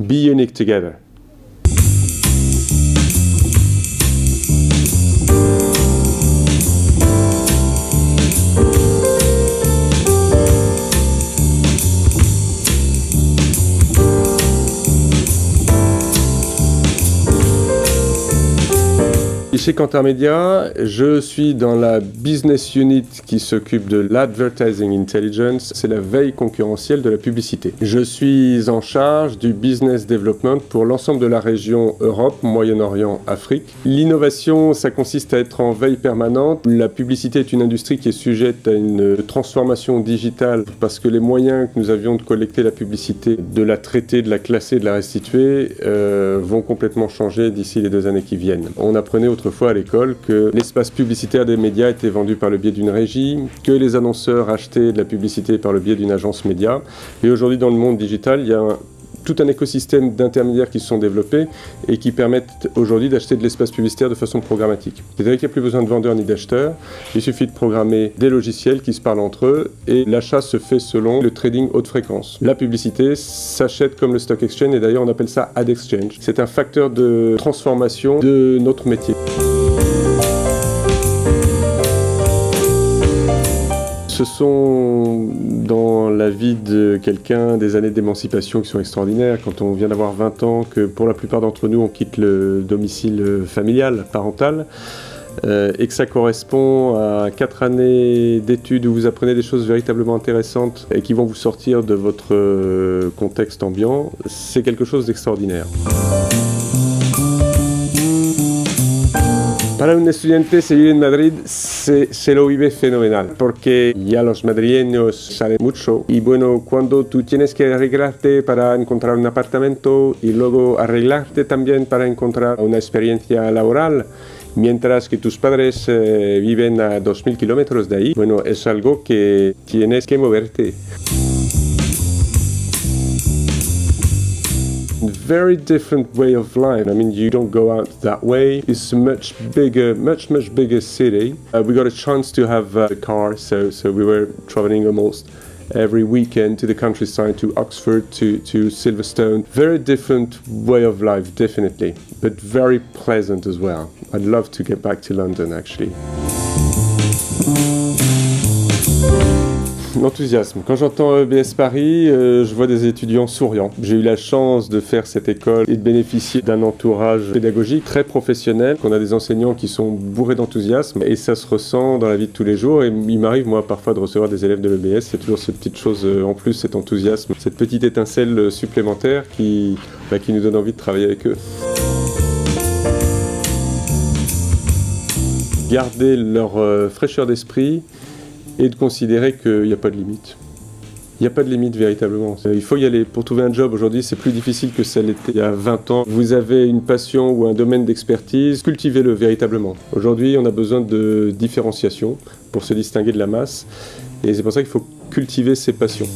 Be unique together. Chez Kantar Media, je suis dans la business unit qui s'occupe de l'advertising intelligence, c'est la veille concurrentielle de la publicité. Je suis en charge du business development pour l'ensemble de la région Europe, Moyen-Orient, Afrique. L'innovation, ça consiste à être en veille permanente. La publicité est une industrie qui est sujette à une transformation digitale parce que les moyens que nous avions de collecter la publicité, de la traiter, de la classer, de la restituer, vont complètement changer d'ici les 2 années qui viennent. On apprenait autrefois à l'école que l'espace publicitaire des médias était vendu par le biais d'une régie, que les annonceurs achetaient de la publicité par le biais d'une agence média. Et aujourd'hui, dans le monde digital, il y a tout un écosystème d'intermédiaires qui se sont développés et qui permettent aujourd'hui d'acheter de l'espace publicitaire de façon programmatique. C'est-à-dire qu'il n'y a plus besoin de vendeurs ni d'acheteurs, il suffit de programmer des logiciels qui se parlent entre eux et l'achat se fait selon le trading haute fréquence. La publicité s'achète comme le stock exchange et d'ailleurs on appelle ça ad exchange. C'est un facteur de transformation de notre métier. Ce sont, dans la vie de quelqu'un, des années d'émancipation qui sont extraordinaires. Quand on vient d'avoir 20 ans, que pour la plupart d'entre nous, on quitte le domicile familial, parental, et que ça correspond à 4 années d'études où vous apprenez des choses véritablement intéressantes et qui vont vous sortir de votre contexte ambiant, c'est quelque chose d'extraordinaire. Para un estudiante se vivir en Madrid se lo vive fenomenal, porque ya los madrileños salen mucho y bueno, cuando tú tienes que arreglarte para encontrar un apartamento y luego arreglarte también para encontrar una experiencia laboral, mientras que tus padres viven a 2000 kilómetros de ahí, bueno, es algo que tienes que moverte. Very different way of life. I mean, you don't go out that way. It's a much bigger city. We got a chance to have a car, so we were traveling almost every weekend to the countryside, to Oxford, to Silverstone. Very different way of life, definitely, but very pleasant as well. I'd love to get back to London, actually. L'enthousiasme. Quand j'entends EBS Paris, je vois des étudiants souriants. J'ai eu la chance de faire cette école et de bénéficier d'un entourage pédagogique très professionnel, qu'on a des enseignants qui sont bourrés d'enthousiasme et ça se ressent dans la vie de tous les jours. Et il m'arrive, moi, parfois de recevoir des élèves de l'EBS. C'est toujours cette petite chose en plus, cet enthousiasme, cette petite étincelle supplémentaire qui nous donne envie de travailler avec eux. Garder leur fraîcheur d'esprit et de considérer qu'il n'y a pas de limite. Il n'y a pas de limite véritablement. Il faut y aller. Pour trouver un job aujourd'hui, c'est plus difficile que ça l'était il y a 20 ans. Vous avez une passion ou un domaine d'expertise, cultivez-le véritablement. Aujourd'hui, on a besoin de différenciation pour se distinguer de la masse. Et c'est pour ça qu'il faut cultiver ses passions.